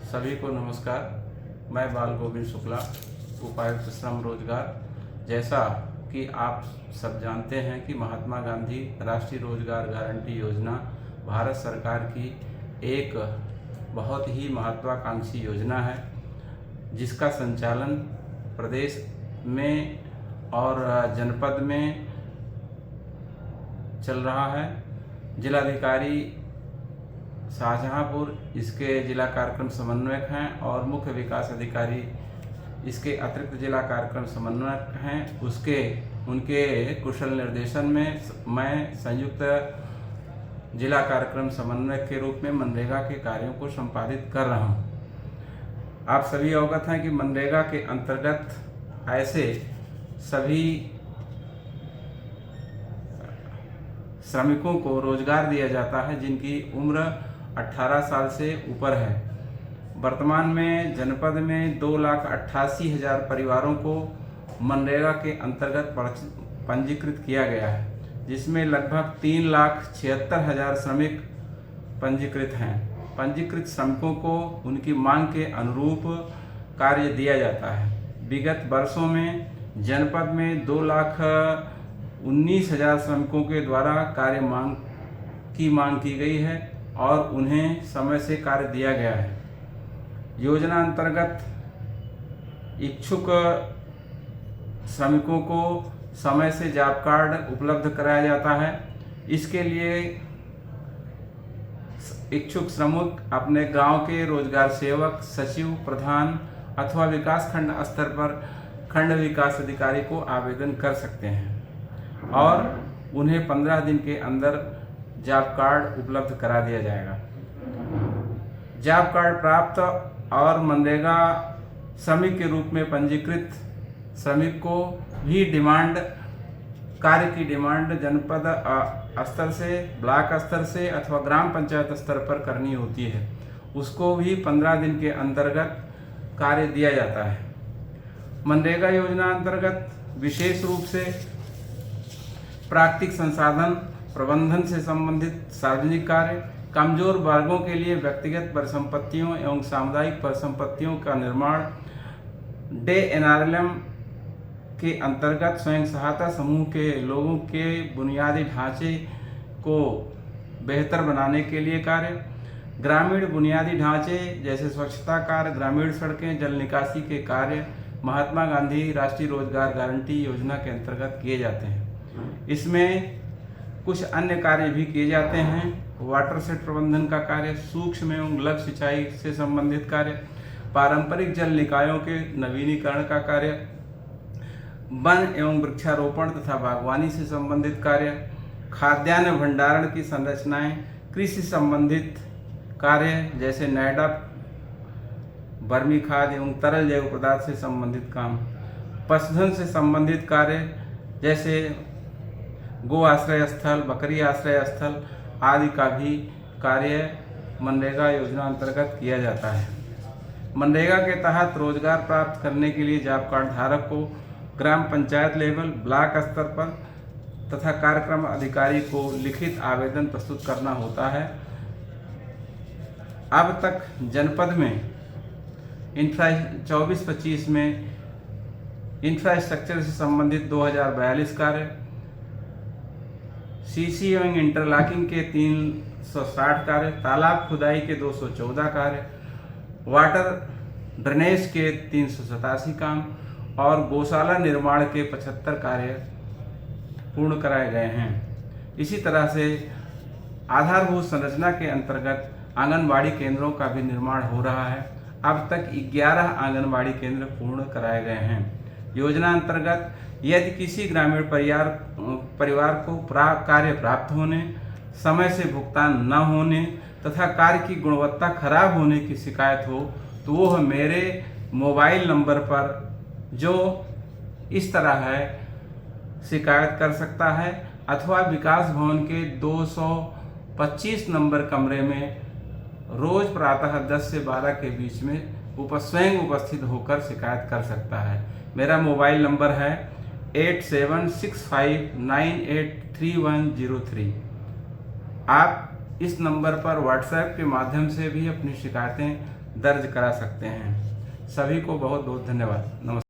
सभी को नमस्कार। मैं बाल गोविंद शुक्ला, उपायुक्त श्रम रोजगार। जैसा कि आप सब जानते हैं कि महात्मा गांधी राष्ट्रीय रोजगार गारंटी योजना भारत सरकार की एक बहुत ही महत्वाकांक्षी योजना है, जिसका संचालन प्रदेश में और जनपद में चल रहा है। जिलाधिकारी शाहजहांपुर इसके जिला कार्यक्रम समन्वयक हैं और मुख्य विकास अधिकारी इसके अतिरिक्त जिला कार्यक्रम समन्वयक हैं। उनके कुशल निर्देशन में मैं संयुक्त जिला कार्यक्रम समन्वयक के रूप में मनरेगा के कार्यों को संपादित कर रहा हूं। आप सभी अवगत हैं कि मनरेगा के अंतर्गत ऐसे सभी श्रमिकों को रोजगार दिया जाता है जिनकी उम्र 18 साल से ऊपर है। वर्तमान में जनपद में 2,88,000 परिवारों को मनरेगा के अंतर्गत पंजीकृत किया गया है, जिसमें लगभग 3,76,000 श्रमिक पंजीकृत हैं। पंजीकृत श्रमिकों को उनकी मांग के अनुरूप कार्य दिया जाता है। विगत वर्षों में जनपद में 2,19,000 श्रमिकों के द्वारा मांग की गई है और उन्हें समय से कार्य दिया गया है। योजना अंतर्गत इच्छुक श्रमिकों को समय से जॉब कार्ड उपलब्ध कराया जाता है। इसके लिए इच्छुक श्रमिक अपने गांव के रोजगार सेवक, सचिव, प्रधान अथवा विकास खंड स्तर पर खंड विकास अधिकारी को आवेदन कर सकते हैं और उन्हें 15 दिन के अंदर जॉब कार्ड उपलब्ध करा दिया जाएगा। जॉब कार्ड प्राप्त और मनरेगा श्रमिक के रूप में पंजीकृत श्रमिक को भी कार्य की डिमांड जनपद स्तर से, ब्लॉक स्तर से अथवा ग्राम पंचायत स्तर पर करनी होती है। उसको भी 15 दिन के अंतर्गत कार्य दिया जाता है। मनरेगा योजना अंतर्गत विशेष रूप से प्राकृतिक संसाधन प्रबंधन से संबंधित सार्वजनिक कार्य, कमजोर वर्गों के लिए व्यक्तिगत परिसंपत्तियों एवं सामुदायिक परिसंपत्तियों का निर्माण, DNRLM के अंतर्गत स्वयं सहायता समूह के लोगों के बुनियादी ढांचे को बेहतर बनाने के लिए कार्य, ग्रामीण बुनियादी ढांचे जैसे स्वच्छता कार्य, ग्रामीण सड़कें, जल निकासी के कार्य महात्मा गांधी राष्ट्रीय रोजगार गारंटी योजना के अंतर्गत किए जाते हैं। इसमें कुछ अन्य कार्य भी किए जाते हैं। वाटर सेट प्रबंधन का कार्य, सूक्ष्म एवं लघु सिंचाई से संबंधित कार्य, पारंपरिक जल निकायों के नवीनीकरण का कार्य, वन एवं वृक्षारोपण तथा बागवानी से संबंधित कार्य, खाद्यान्न भंडारण की संरचनाएं, कृषि संबंधित कार्य जैसे नैडप, बर्मी खाद एवं तरल जैव पदार्थ से संबंधित काम, पशुधन से संबंधित कार्य जैसे गो आश्रय स्थल, बकरी आश्रय स्थल आदि का भी कार्य मनरेगा योजना अंतर्गत किया जाता है। मनरेगा के तहत रोजगार प्राप्त करने के लिए जॉब कार्ड धारक को ग्राम पंचायत लेवल, ब्लॉक स्तर पर तथा कार्यक्रम अधिकारी को लिखित आवेदन प्रस्तुत करना होता है। अब तक जनपद में 24-25 में इंफ्रास्ट्रक्चर से संबंधित 2042 कार्य, सीसी एवं इंटरलॉकिंग के 360 कार्य, तालाब खुदाई के 214 कार्य, वाटर ड्रेनेज के 387 काम और गौशाला निर्माण के 75 कार्य पूर्ण कराए गए हैं। इसी तरह से आधारभूत संरचना के अंतर्गत आंगनबाड़ी केंद्रों का भी निर्माण हो रहा है। अब तक 11 आंगनबाड़ी केंद्र पूर्ण कराए गए हैं। योजना अंतर्गत यदि किसी ग्रामीण परिवार को कार्य प्राप्त होने, समय से भुगतान न होने तथा कार्य की गुणवत्ता खराब होने की शिकायत हो तो वह मेरे मोबाइल नंबर पर जो इस तरह है शिकायत कर सकता है अथवा विकास भवन के 225 नंबर कमरे में रोज प्रातः 10 से 12 के बीच में स्वयं उपस्थित होकर शिकायत कर सकता है। मेरा मोबाइल नंबर है 8765983103। आप इस नंबर पर व्हाट्सएप के माध्यम से भी अपनी शिकायतें दर्ज करा सकते हैं। सभी को बहुत बहुत धन्यवाद। नमस्कार।